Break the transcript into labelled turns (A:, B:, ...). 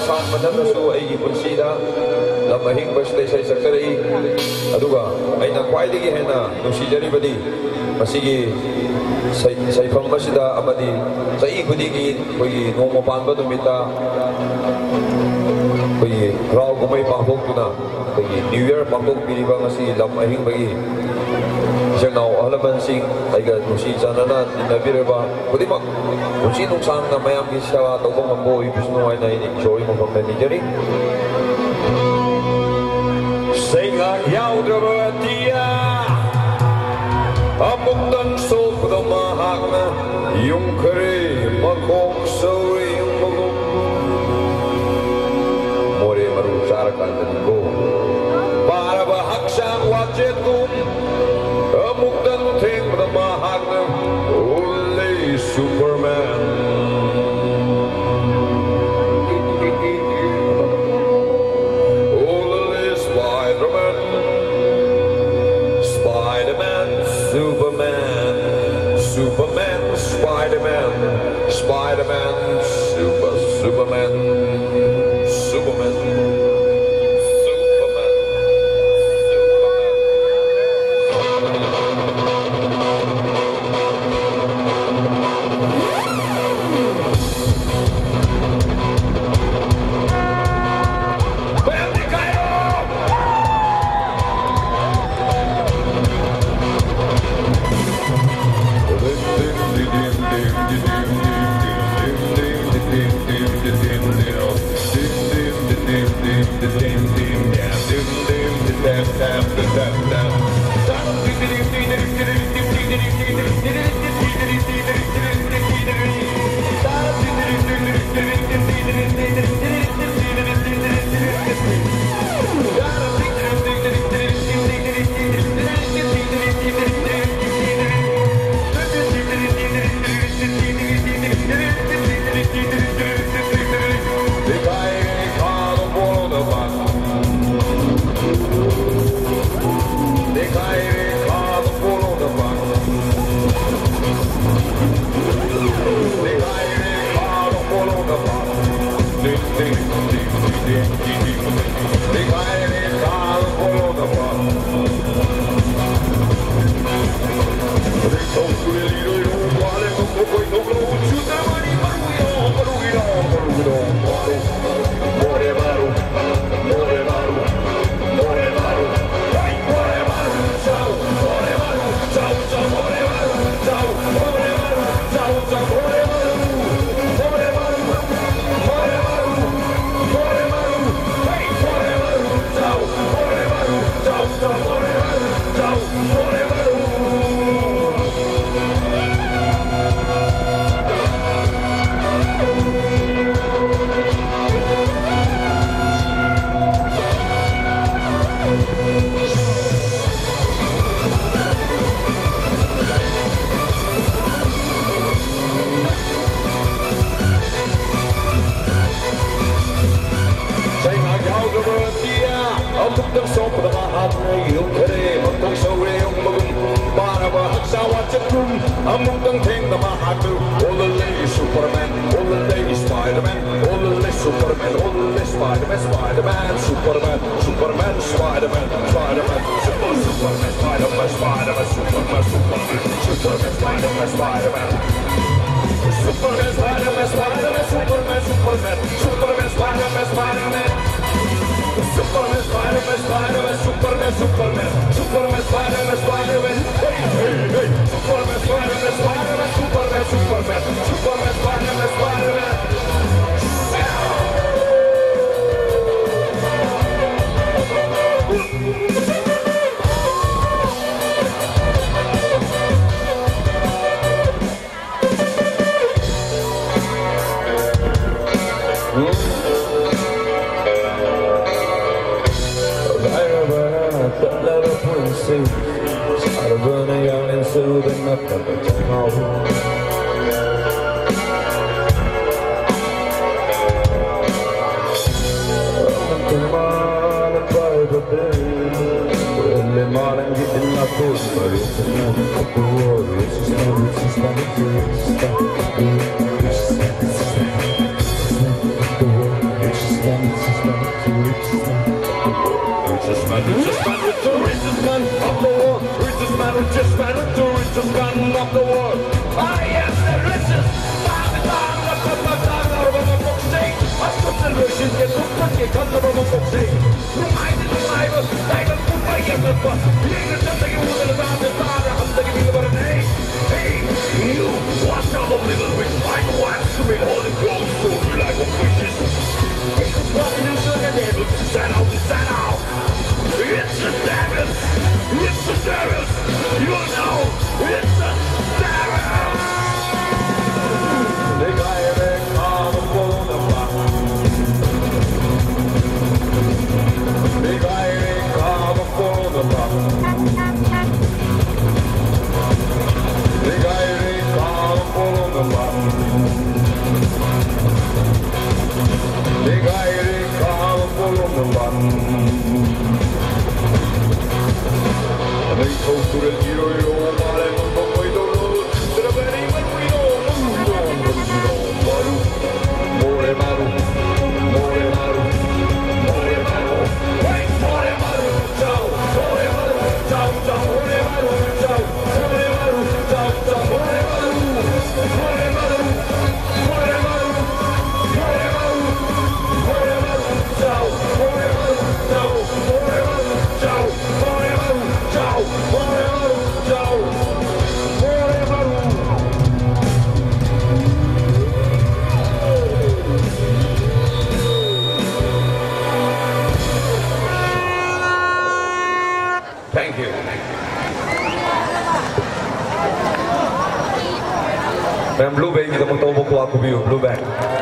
A: ꯁꯥꯟ ꯃꯊꯪꯗꯁꯨ ꯑꯩꯒꯤ ꯄꯨꯟꯁꯤꯗ ꯂꯝ ꯑꯍꯤꯡꯕꯁꯤꯗ ꯏꯁꯩ ꯁꯛꯆꯔꯛꯏ ꯑꯗꯨꯒ ꯑꯩꯅ ꯈ꯭ꯋꯥꯏꯗꯒꯤ ꯍꯦꯟꯅ ꯅꯨꯡꯁꯤꯖꯔꯤꯕꯗꯤ ꯃꯁꯤꯒꯤ ꯁꯩꯐꯝ ꯑꯁꯤꯗ ꯑꯃꯗꯤ ꯆꯍꯤ ꯈꯨꯗꯤꯡꯒꯤ ꯑꯩꯈꯣꯏꯒꯤ ꯅꯣꯡꯃ ꯄꯥꯟꯕ ꯅꯨꯃꯤꯠꯇ ꯑꯩꯈꯣꯏꯒꯤ ꯍꯔꯥꯎ ꯀꯨꯝꯍꯩ ꯄꯥꯡꯊꯣꯛꯇꯨꯅ ꯑꯩꯈꯣꯏꯒꯤ ꯅ꯭ꯌꯨ ꯏꯌꯔ ꯄꯥꯡꯊꯣꯛꯄꯤꯔꯤꯕ ꯉꯁꯤ ꯂꯝ ꯑꯍꯤꯡꯕꯒꯤ ꯏꯆꯤꯟꯅꯥꯎ ꯑꯍꯜ ꯂꯃꯟꯁꯤꯡ ꯑꯩꯒ ꯅꯨꯡꯁꯤ ꯆꯥꯟꯅꯅ ꯇꯤꯟꯅꯕꯤꯔꯕ ꯈꯨꯗꯤꯡꯃꯛ ꯄꯨꯟꯁꯤ ꯅꯨꯡꯁꯥꯡꯅ ꯃꯌꯥꯝꯒꯤ ꯁꯦꯕꯥ ꯇꯧꯕ ꯉꯝꯕ ꯑꯣꯏꯕꯁꯅꯨ ꯍꯥꯏꯅ ꯑꯩꯅ ꯏꯁꯣꯔꯒꯤ ꯃꯐꯝꯗ ꯅꯤꯖꯔꯤ. ꯁꯩꯉꯥꯛ ꯌꯥꯎꯗ꯭ꯔꯕ ꯑꯇꯤꯌꯥ ꯑꯃꯨꯛꯇꯪ ꯁꯣꯛꯄꯗ ꯃꯍꯥꯛꯅ ꯌꯨꯝꯈꯔꯦ ꯃꯈꯣꯛ ꯁꯧꯔꯦ ꯌꯨꯝꯕꯒꯨꯝ ꯃꯣꯔꯦ ꯃꯔꯨ ꯆꯥꯔꯀꯥꯟꯗꯅꯤꯀꯣ ꯄꯥꯔꯕ ꯍꯛꯆꯥꯡ ꯋꯥꯆꯦꯠꯀꯨꯝ ꯑꯃꯨꯛꯇꯪ ꯊꯦꯡꯕꯗ ꯃꯍꯥꯛꯅ ꯑꯣꯜꯂꯦ Superman. Superman, Spider-Man, Spider-Man, Superman, Superman, Superman,
B: Among thing the Mahatu, all the ladies Superman, all the ladies Spider-Man, all the ladies Superman, all the ladies Spider-Man, Spider-Man, Superman, Superman, Spider-Man, Spider-Man, Superman, Spider-Man, Spider-Man, Superman, Superman, Superman, Spider-Man, Spider-Man, Superman, Spider-Man, Spider-Man, Superman, Superman, Superman, Spider-Man, Spider-Man. Superman, Spider-Man, Spider-Man, Superman, Superman, Superman, Spider-Man, Spider-Man, hey, hey, hey. Superman, Spider-Man, Spider-Man, Superman, Superman, Superman, Spider-Man, Spider-Man.
A: Burning out and soothing up the tomorrow. Early morning getting my food, but it's not the world, it's just not the
B: richest man with the richest gun of the world. I am the richest. Russian get to put it on the box. Reminded the driver, like a foot by the bus. You ain't something you would have done the father. I'm thinking you about a name. Hey, you, watch out the little bit. I want to be all the gold story like a fishes. It's what you should have done. Stand out, stand out. It's the devil. It's the devil. You know, it's the devil. The guy that come upon the block. The guy that come upon the block. The guy that come upon the block. The guy that come upon the block. And they go to the hero, Thank you.
A: Ma'am Blue Bag, kita magtubo ko ako view. Blue Bag.